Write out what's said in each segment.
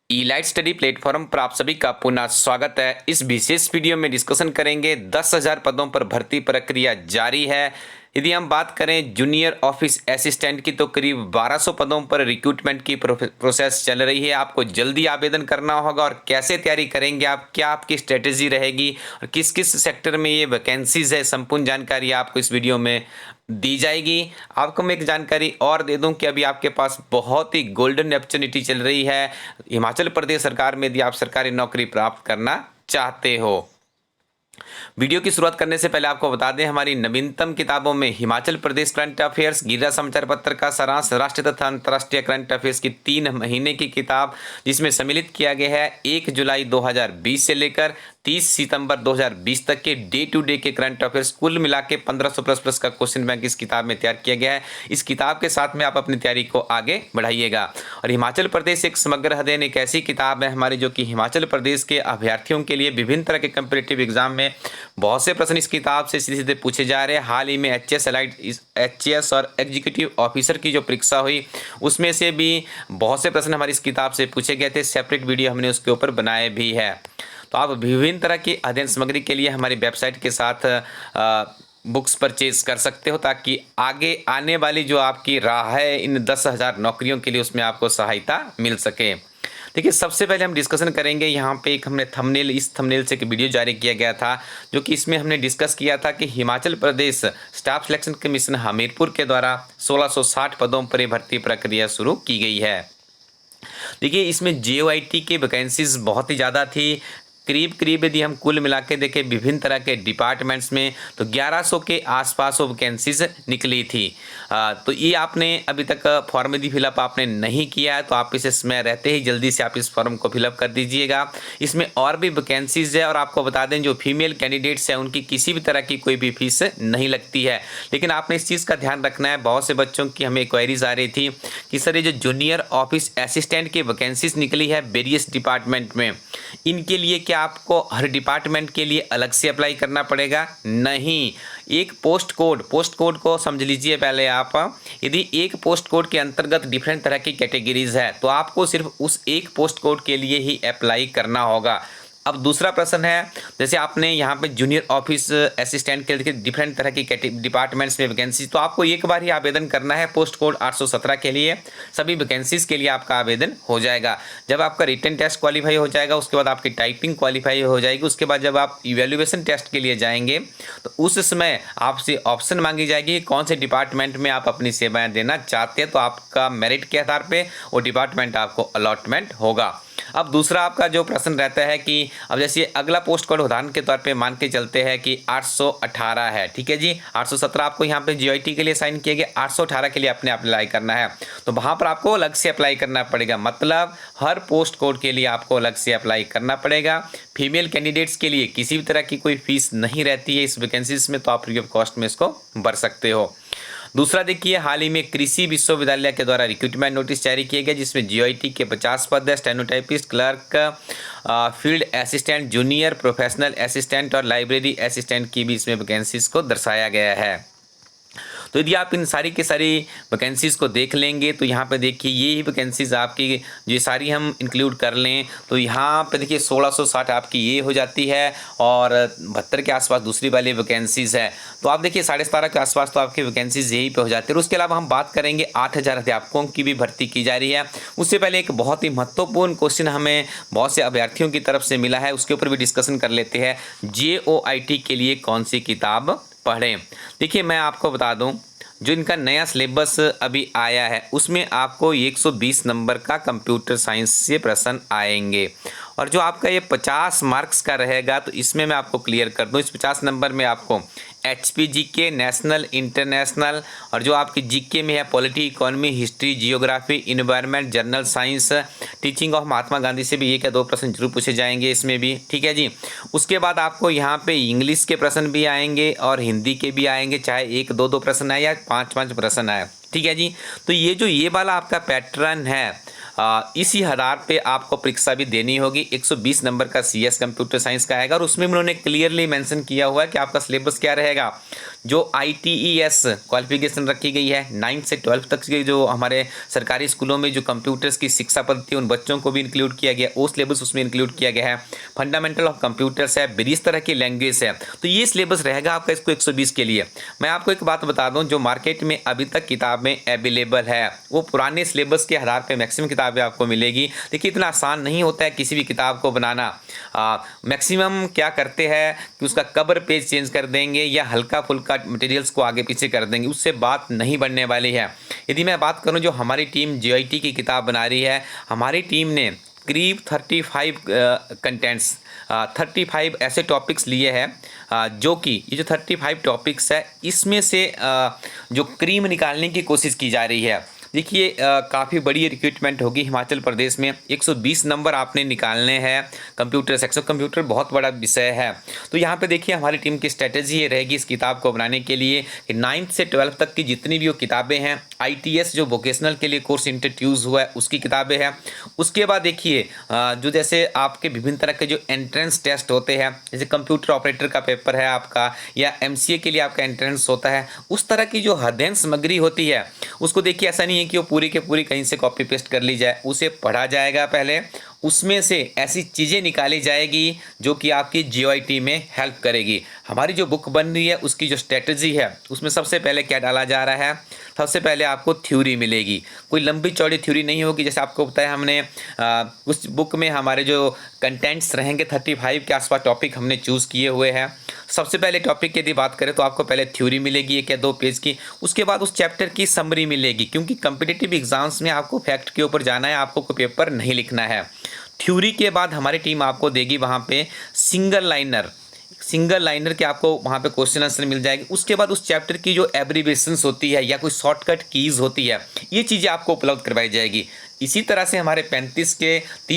ई-लाइट study platform पर आप सभी का पुनः स्वागत है। इस विशेष वीडियो में डिस्कशन करेंगे 10,000 पदों पर भर्ती प्रक्रिया जारी है। यदि हम बात करें जूनियर ऑफिस असिस्टेंट की, तो करीब 1200 पदों पर रिक्रूटमेंट की प्रोसेस चल रही है। आपको जल्दी आवेदन करना होगा। और कैसे तैयारी करेंगे आप, क्या आपकी स्ट्रेटेजी रहेगी और किस किस सेक्टर में ये वैकेंसीज है, संपूर्ण जानकारी आपको इस वीडियो में दी जाएगी। आपको मैं एक जानकारी और दे दूं कि अभी आपके पास बहुत ही गोल्डन अपॉर्चुनिटी चल रही है हिमाचल प्रदेश सरकार में, यदि आप सरकारी नौकरी प्राप्त करना चाहते हो। वीडियो की शुरुआत करने से पहले आपको बता दें, हमारी नवीनतम किताबों में हिमाचल प्रदेश करंट अफेयर्स, गिरिराज समाचार पत्र का सारांश, राष्ट्रीय तथा अंतर्राष्ट्रीय करंट अफेयर्स की 3 महीने की किताब, जिसमें सम्मिलित किया गया है 1 जुलाई 2020 से लेकर 30 सितंबर 2020 तक के डे टू डे के करंट अफेयर्स, कुल मिला के 1500 प्लस का क्वेश्चन बैंक इस किताब में तैयार किया गया है। इस किताब के साथ में आप अपनी तैयारी को आगे बढ़ाइएगा। और हिमाचल प्रदेश एक समग्र अध्ययन एक ऐसी किताब है हमारी, जो कि हिमाचल प्रदेश के अभ्यर्थियों के लिए विभिन्न तरह के कम्पिटिटिव एग्जाम में बहुत से प्रश्न इस किताब से सीधे सीधे पूछे जा रहे हैं। हाल ही में एचएस और एग्जीक्यूटिव ऑफिसर की जो परीक्षा हुई, उसमें से भी बहुत से प्रश्न हमारी इस किताब से पूछे गए थे। सेपरेट वीडियो हमने उसके ऊपर बनाए भी है। तो आप विभिन्न तरह की अध्ययन सामग्री के लिए हमारी वेबसाइट के साथ बुक्स परचेज कर सकते हो, ताकि आगे आने वाली जो आपकी राह है इन 10,000 नौकरियों के लिए, उसमें आपको सहायता मिल सके। देखिए, सबसे पहले हम डिस्कशन करेंगे यहाँ पे एक हमने थंबनेल, इस थंबनेल से एक वीडियो जारी किया गया था, जो कि इसमें हमने डिस्कस किया था कि Himachal Pradesh staff selection commission Hamirpur के द्वारा 1660 पदों पर भर्ती प्रक्रिया शुरू की गई है। देखिए, इसमें JOIT के वैकेंसीज बहुत ही ज़्यादा थी। करीब यदि हम कुल मिला के देखें विभिन्न तरह के डिपार्टमेंट्स में, तो 1100 के आसपास वो वैकेंसीज निकली थी। तो ये आपने अभी तक फॉर्म यदि फिलअप आपने नहीं किया है, तो आप इसे समय रहते ही जल्दी से आप इस फॉर्म को फिलअप कर दीजिएगा। इसमें और भी वैकेंसीज है, और आपको बता दें जो फीमेल कैंडिडेट्स हैं उनकी किसी भी तरह की कोई भी फीस नहीं लगती है। लेकिन आपने इस चीज़ का ध्यान रखना है, बहुत से बच्चों की हमें क्वेरीज आ रही थी कि सर ये जो जूनियर ऑफिस असिस्टेंट की वैकेंसीज निकली है वेरियस डिपार्टमेंट में, इनके लिए क्या आपको हर डिपार्टमेंट के लिए अलग से अप्लाई करना पड़ेगा? नहीं, एक पोस्ट कोड को समझ लीजिए पहले आप। यदि एक पोस्ट कोड के अंतर्गत डिफरेंट तरह की कैटेगरीज है, तो आपको सिर्फ उस एक पोस्ट कोड के लिए ही अप्लाई करना होगा। अब दूसरा प्रश्न है, जैसे आपने यहाँ पे जूनियर ऑफिस असिस्टेंट के लिए डिफरेंट तरह की डिपार्टमेंट्स में वैकेंसी, तो आपको एक बार ही आवेदन करना है पोस्ट कोड 817 के लिए। सभी वैकेंसीज के लिए आपका आवेदन हो जाएगा। जब आपका रिटन टेस्ट क्वालिफाई हो जाएगा, उसके बाद आपकी टाइपिंग क्वालिफाई हो जाएगी, उसके बाद जब आप इवेल्युएशन टेस्ट के लिए जाएंगे, तो उस समय आपसे ऑप्शन मांगी जाएगी कौन से डिपार्टमेंट में आप अपनी सेवाएँ देना चाहते हैं। तो आपका मेरिट के आधार पर वो डिपार्टमेंट आपको अलॉटमेंट होगा। अब दूसरा आपका जो प्रश्न रहता है कि अब जैसे अगला पोस्ट कोड उदाहरण के तौर पे मान के चलते हैं कि 818 है, ठीक है जी। 817 आपको यहाँ पे JOIT के लिए साइन किया गया, 818 के लिए आपने अप्लाई करना है, तो वहाँ पर आपको अलग से अप्लाई करना पड़ेगा। मतलब हर पोस्ट कोड के लिए आपको अलग से अप्लाई करना पड़ेगा। फीमेल कैंडिडेट्स के लिए किसी भी तरह की कोई फीस नहीं रहती है इस वैकेंसीज में, तो आप फ्री ऑफ कॉस्ट में इसको भर सकते हो। दूसरा देखिए, हाल ही में कृषि विश्वविद्यालय के द्वारा रिक्रूटमेंट नोटिस जारी किया गया, जिसमें JOIT के 50 पद है, stenotypist, clerk, field assistant, junior professional assistant और लाइब्रेरी असिस्टेंट की भी इसमें वैकेंसीज को दर्शाया गया है। तो यदि आप इन सारी की सारी वैकेंसीज को देख लेंगे, तो यहाँ पे देखिए ये वैकेंसीज आपकी जो सारी हम इंक्लूड कर लें, तो यहाँ पे देखिए 1660 आपकी ये हो जाती है, और 72 के आसपास दूसरी वाली वैकेंसीज है। तो आप देखिए 17.5 के आसपास तो आपकी वैकेंसीज यहीं पे हो जाती है। और उसके अलावा हम बात करेंगे 8000 अध्यापकों की भी भर्ती की जा रही है। उससे पहले एक बहुत ही महत्वपूर्ण क्वेश्चन हमें बहुत से अभ्यर्थियों की तरफ से मिला है, उसके ऊपर भी डिस्कशन कर लेते हैं। JOIT के लिए कौन सी किताब पढ़ें? देखिए, मैं आपको बता दूं, जो इनका नया सिलेबस अभी आया है, उसमें आपको 120 नंबर का कंप्यूटर साइंस से प्रश्न आएंगे, और जो आपका ये 50 मार्क्स का रहेगा, तो इसमें मैं आपको क्लियर कर दूं, इस 50 नंबर में आपको HP GK, नेशनल, इंटरनेशनल, और जो आपकी GK में है polity, economy, history, geography, environment, general science, teaching of Mahatma Gandhi से भी 1 या 2 प्रश्न जरूर पूछे जाएंगे इसमें भी, ठीक है जी। उसके बाद आपको यहाँ पे इंग्लिश के प्रश्न भी आएंगे और हिंदी के भी आएंगे, चाहे 1, 2 प्रश्न आए या 5 प्रश्न आए, ठीक है जी। तो ये जो ये वाला आपका पैटर्न है, इसी आधार पे आपको परीक्षा भी देनी होगी। 120 नंबर का CS कंप्यूटर साइंस का आएगा और उसमें उन्होंने क्लियरली मेंशन किया हुआ है कि आपका सिलेबस क्या रहेगा। जो ITES क्वालिफिकेशन रखी गई है 9 से 12 तक के जो हमारे सरकारी स्कूलों में जो कंप्यूटर्स की शिक्षा पद्धति उन बच्चों को भी इंक्लूड किया गया, वो सिलेबस उसमें इंक्लूड किया गया है। फंडामेंटल ऑफ कंप्यूटर्स है, 20 तरह की लैंग्वेज है, तो ये सिलेबस रहेगा आपका इसको 120 के लिए। मैं आपको एक बात बता दूं, जो मार्केट में अभी तक किताबें अवेलेबल है वो पुराने सिलेबस के आधार पर मैक्सिमम किताबें आपको मिलेगी। देखिए इतना आसान नहीं होता है किसी भी किताब को बनाना। मैक्सिमम क्या करते हैं कि उसका कवर पेज चेंज कर देंगे या हल्का फुल्का मटेरियल्स को आगे पीछे कर देंगे, उससे बात नहीं बनने वाली है। यदि मैं बात करूं जो हमारी टीम JIT की किताब बना रही है, हमारी टीम ने करीब 35 कंटेंट्स 35 ऐसे टॉपिक्स लिए हैं जो कि ये जो 35 टॉपिक्स है इसमें से जो क्रीम निकालने की कोशिश की जा रही है। देखिए काफ़ी बड़ी रिक्रूटमेंट होगी हिमाचल प्रदेश में। 120 नंबर आपने निकालने हैं कंप्यूटर सेक्शन। कंप्यूटर बहुत बड़ा विषय है, तो यहाँ पे देखिए हमारी टीम की स्ट्रेटेजी ये रहेगी इस किताब को बनाने के लिए कि 9th से 12th तक की जितनी भी वो किताबें हैं, ITS जो वोकेशनल के लिए कोर्स इंट्रोड्यूस हुआ है उसकी किताबें हैं। उसके बाद देखिए जो जैसे आपके विभिन्न तरह के जो एंट्रेंस टेस्ट होते हैं, जैसे कंप्यूटर ऑपरेटर का पेपर है आपका या MCA के लिए आपका एंट्रेंस होता है, उस तरह की जो अध्ययन सामग्री होती है उसको देखिए ऐसा नहीं है कि वो पूरी के पूरी कहीं से कॉपी पेस्ट कर ली जाए, उसे पढ़ा जाएगा पहले, उसमें से ऐसी चीज़ें निकाली जाएगी जो कि आपकी JIT में हेल्प करेगी। हमारी जो बुक बन रही है उसकी जो स्ट्रेटजी है उसमें सबसे पहले क्या डाला जा रहा है, सबसे पहले आपको थ्योरी मिलेगी। कोई लंबी चौड़ी थ्योरी नहीं होगी। जैसे आपको बताया हमने उस बुक में हमारे जो कंटेंट्स रहेंगे 35 के आसपास टॉपिक हमने चूज़ किए हुए हैं। सबसे पहले टॉपिक की यदि बात करें तो आपको पहले थ्योरी मिलेगी 1 या 2 पेज की, उसके बाद उस चैप्टर की समरी मिलेगी, क्योंकि कम्पिटिटिव एग्जाम्स में आपको फैक्ट के ऊपर जाना है, आपको कोई पेपर नहीं लिखना है। थ्योरी के बाद हमारी टीम आपको देगी वहाँ पे सिंगल लाइनर के आपको वहाँ पे क्वेश्चन आंसर मिल जाएगी। उसके बाद उस चैप्टर की जो एब्रीविएशंस होती है या कोई शॉर्टकट कीज़ होती है, ये चीज़ें आपको उपलब्ध करवाई जाएगी। इसी तरह से हमारे 30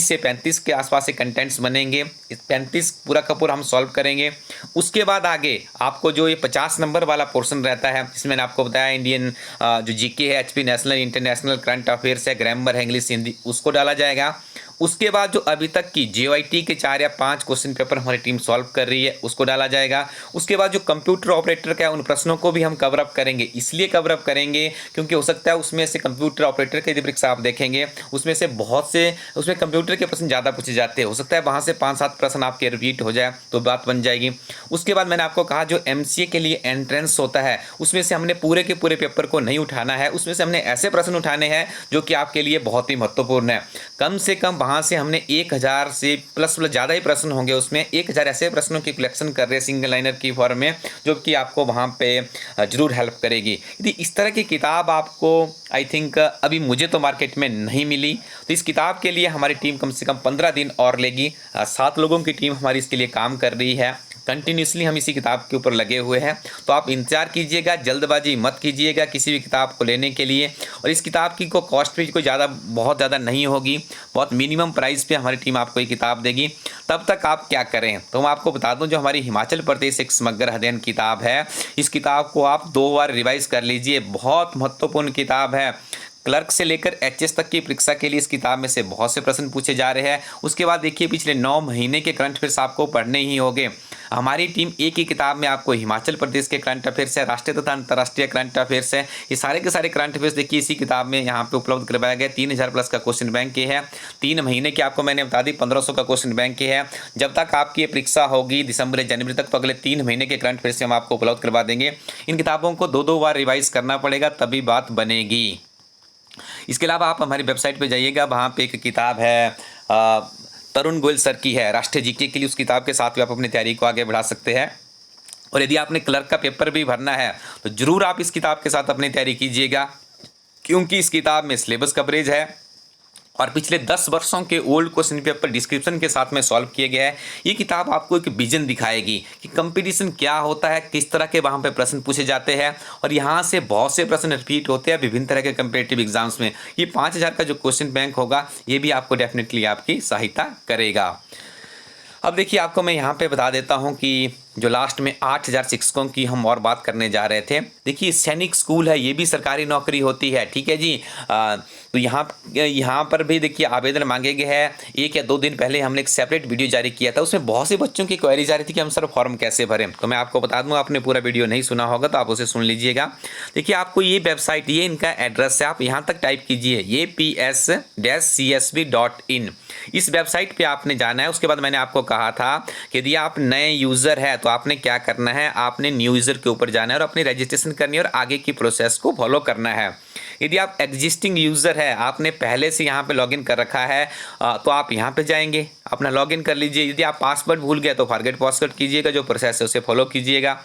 से 35 के आसपास से कंटेंट्स बनेंगे। इस 35 पूरा का पूरा हम सॉल्व करेंगे। उसके बाद आगे आपको जो ये 50 नंबर वाला पोर्शन रहता है, जिसमें मैंने आपको बताया इंडियन जो GK है, HP national international current affairs है, ग्रामर है, इंग्लिश हिंदी, उसको डाला जाएगा। उसके बाद जो अभी तक की JIT के 4 या 5 क्वेश्चन पेपर हमारी टीम सॉल्व कर रही है उसको डाला जाएगा। उसके बाद जो कंप्यूटर ऑपरेटर का है उन प्रश्नों को भी हम कवर अप करेंगे। इसलिए कवर अप करेंगे क्योंकि हो सकता है उसमें से कंप्यूटर ऑपरेटर की परीक्षा आप देखेंगे उसमें से बहुत से उसमें कंप्यूटर के प्रश्न ज़्यादा पूछे जाते हैं, हो सकता है वहाँ से 5-7 प्रश्न आपके रिपीट हो जाए तो बात बन जाएगी। उसके बाद मैंने आपको कहा जो MCA के लिए एंट्रेंस होता है उसमें से हमने पूरे के पूरे पेपर को नहीं उठाना है, उसमें से हमने ऐसे प्रश्न उठाने हैं जो कि आपके लिए बहुत ही महत्वपूर्ण है। कम से कम वहाँ से हमने 1000 से प्लस ज़्यादा ही प्रश्न होंगे, उसमें 1000 ऐसे प्रश्नों की कलेक्शन कर रहे हैं सिंगल लाइनर की फॉर्म में, जो कि आपको वहाँ पे ज़रूर हेल्प करेगी। यदि इस तरह की किताब आपको आई थिंक अभी मुझे तो मार्केट में नहीं मिली, तो इस किताब के लिए हमारी टीम कम से कम 15 दिन और लेगी। 7 लोगों की टीम हमारी इसके लिए काम कर रही है। कंटिन्यूसली हम इसी किताब के ऊपर लगे हुए हैं, तो आप इंतजार कीजिएगा, जल्दबाजी मत कीजिएगा किसी भी किताब को लेने के लिए। और इस किताब की को कॉस्ट भी कोई बहुत ज़्यादा नहीं होगी, बहुत मिनिमम प्राइस पे हमारी टीम आपको ये किताब देगी। तब तक आप क्या करें, तो मैं आपको बता दूं जो हमारी हिमाचल प्रदेश एक समग्र अध्ययन किताब है, इस किताब को आप 2 बार रिवाइज कर लीजिए। बहुत महत्वपूर्ण किताब है। क्लर्क से लेकर HS तक की परीक्षा के लिए इस किताब में से बहुत से प्रश्न पूछे जा रहे हैं। उसके बाद देखिए पिछले 9 महीने के करंट अफेयर्स आपको पढ़ने ही होंगे। हमारी टीम एक ही किताब में आपको हिमाचल प्रदेश के करंट अफेयर्स है, राष्ट्रीय तथा अंतर्राष्ट्रीय करंट अफेयर्स है, ये सारे के सारे करंट अफेयर्स देखिए इसी किताब में यहाँ पे उपलब्ध करवाया गया। 3000 प्लस का क्वेश्चन बैंक के है, 3 महीने की आपको मैंने बता दी 1500 का क्वेश्चन बैंक के है। जब तक आपकी ये परीक्षा होगी दिसंबर या जनवरी तक, तो अगले 3 महीने के करंट अफेयर्स हम आपको उपलब्ध करवा देंगे। इन किताबों को 2-2 बार रिवाइज करना पड़ेगा तभी बात बनेगी। इसके अलावा आप हमारी वेबसाइट पे जाइएगा, वहाँ पे एक किताब है तरुण गोयल सर की है राष्ट्रीय GK के लिए, उस किताब के साथ भी आप अपनी तैयारी को आगे बढ़ा सकते हैं। और यदि आपने क्लर्क का पेपर भी भरना है तो ज़रूर आप इस किताब के साथ अपनी तैयारी कीजिएगा, क्योंकि इस किताब में सिलेबस कवरेज है और पिछले 10 वर्षों के ओल्ड क्वेश्चन पेपर डिस्क्रिप्शन के साथ में सॉल्व किए गए हैं। ये किताब आपको एक विजन दिखाएगी कि कंपटीशन क्या होता है, किस तरह के वहाँ पे प्रश्न पूछे जाते हैं, और यहाँ से बहुत से प्रश्न रिपीट होते हैं विभिन्न तरह के कंपेटिटिव एग्जाम्स में। ये 5000 का जो क्वेश्चन बैंक होगा ये भी आपको डेफिनेटली आपकी सहायता करेगा। अब देखिए आपको मैं यहाँ पे बता देता हूँ कि जो लास्ट में 8000 शिक्षकों की हम और बात करने जा रहे थे। देखिए सैनिक स्कूल है, ये भी सरकारी नौकरी होती है, ठीक है जी। तो यहाँ पर भी देखिए आवेदन मांगे गए हैं। 1 या 2 दिन पहले हमने एक सेपरेट वीडियो जारी किया था, उसमें बहुत से बच्चों की क्वेरी जा रही थी कि हम सर फॉर्म कैसे भरें। तो मैं आपको बता दूं, आपने पूरा वीडियो नहीं सुना होगा तो आप उसे सुन लीजिएगा। देखिए आपको ये वेबसाइट, ये इनका एड्रेस है, आप यहाँ तक टाइप कीजिए aps-csb.in। इस वेबसाइट पे आपने जाना है। उसके बाद मैंने आपको कहा था कि यदि आप नए यूज़र है तो आपने क्या करना है, आपने न्यू यूज़र के ऊपर जाना है और अपनी रजिस्ट्रेशन करनी है और आगे की प्रोसेस को फॉलो करना है। यदि आप एग्जिस्टिंग यूज़र है, आपने पहले से यहाँ पे लॉगिन कर रखा है, तो आप यहाँ पे जाएंगे, अपना लॉगिन कर लीजिए। यदि आप पासवर्ड भूल गए तो फॉरगेट पासवर्ड कीजिएगा, जो प्रोसेस है उसे फॉलो कीजिएगा।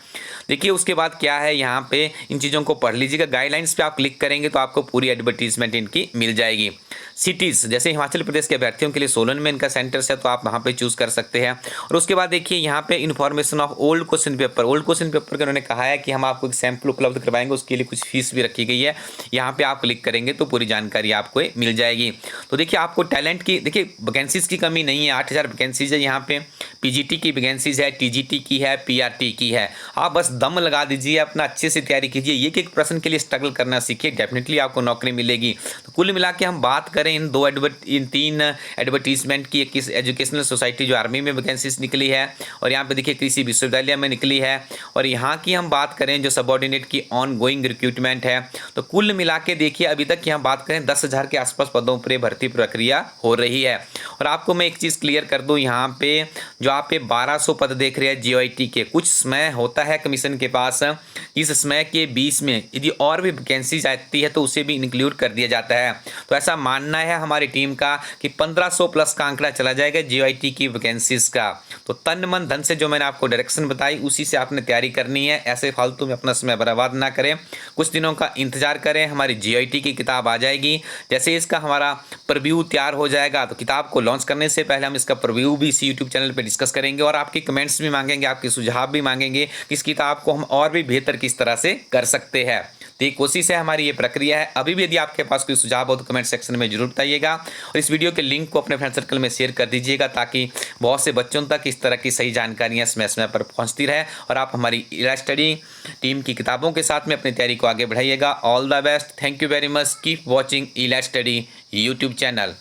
देखिए उसके बाद क्या है, यहाँ पे इन चीज़ों को पढ़ लीजिएगा। गाइडलाइंस पे आप क्लिक करेंगे तो आपको पूरी एडवर्टीजमेंट इनकी मिल जाएगी। सिटीज़ जैसे हिमाचल प्रदेश के अभ्यर्थियों के लिए सोलन में इनका सेंटर्स है, तो आप वहाँ पे चूज़ कर सकते हैं। और उसके बाद देखिए यहाँ पे information of old question paper, old question paper के उन्होंने कहा है कि हम आपको एक सैंपल उपलब्ध करवाएंगे, उसके लिए कुछ फीस भी रखी गई है। यहाँ पे आप क्लिक करेंगे तो पूरी जानकारी आपको मिल जाएगी। तो देखिए आपको टैलेंट की, देखिए वैकेंसीज़ की कमी नहीं है, 8000 वैकेंसीज है यहाँ पे। पीजीटी की वैकेंसीज है, टीजीटी की है, पीआरटी की है। आप बस दम लगा दीजिए, अपना अच्छे से तैयारी कीजिए, एक प्रश्न के लिए स्ट्रगल करना सीखिए, डेफिनेटली आपको नौकरी मिलेगी। तो कुल मिला के हम बात करें इन 3 एडवर्टीजमेंट की, एक एजुकेशनल सोसाइटी जो आर्मी में वैकेंसीज निकली है, और यहाँ पे देखिए कृषि विश्वविद्यालय में निकली है, और यहाँ की हम बात करें जो सबऑर्डिनेट की ऑन गोइंग रिक्रूटमेंट है। तो कुल मिला के देखिए अभी तक यहाँ बात करें 10,000 के आसपास पदों पर भर्ती प्रक्रिया हो रही है। और आपको मैं एक चीज़ क्लियर कर दूँ, यहाँ पे जो आप 1200 पद देख रहे हैं जीओआईटी के, कुछ समय होता है कमीशन के पास, इस समय के 20 में यदि और भी वैकेंसीज आती है तो उसे भी इंक्लूड कर दिया जाता है। तो ऐसा मानना है हमारी टीम का कि 1500 प्लस का आंकड़ा चला जाएगा जीओआईटी की वैकेंसीज का। तो तन मन धन से जो मैंने आपको डायरेक्शन बताई उसी से आपने तैयारी करनी है, ऐसे फालतू में अपना समय बर्बाद ना करें। कुछ दिनों का इंतजार करें, हमारी जीओआईटी की किताब आ जाएगी। जैसे इसका हमारा प्रीव्यू तैयार हो जाएगा तो किताब को लॉन्च करने से पहले हम इसका प्रीव्यू भी इसी यूट्यूब चैनल पर डिस्कस करेंगे, और आपके कमेंट्स भी मांगेंगे, आपके सुझाव भी मांगेंगे कि इस किताब को हम और भी बेहतर किस तरह से कर सकते हैं। तो ये कोशिश है, हमारी ये प्रक्रिया है। अभी भी यदि आपके पास कोई सुझाव हो तो कमेंट सेक्शन में जरूर बताइएगा, और इस वीडियो के लिंक को अपने फ्रेंड सर्कल में शेयर कर दीजिएगा ताकि बहुत से बच्चों तक इस तरह की सही जानकारियाँ समय समय पर पहुँचती रहे, और आप हमारी इला स्टडी टीम की किताबों के साथ में अपनी तैयारी को आगे बढ़ाइएगा। All the best, thank you very much, keep watching Ila study YouTube channel.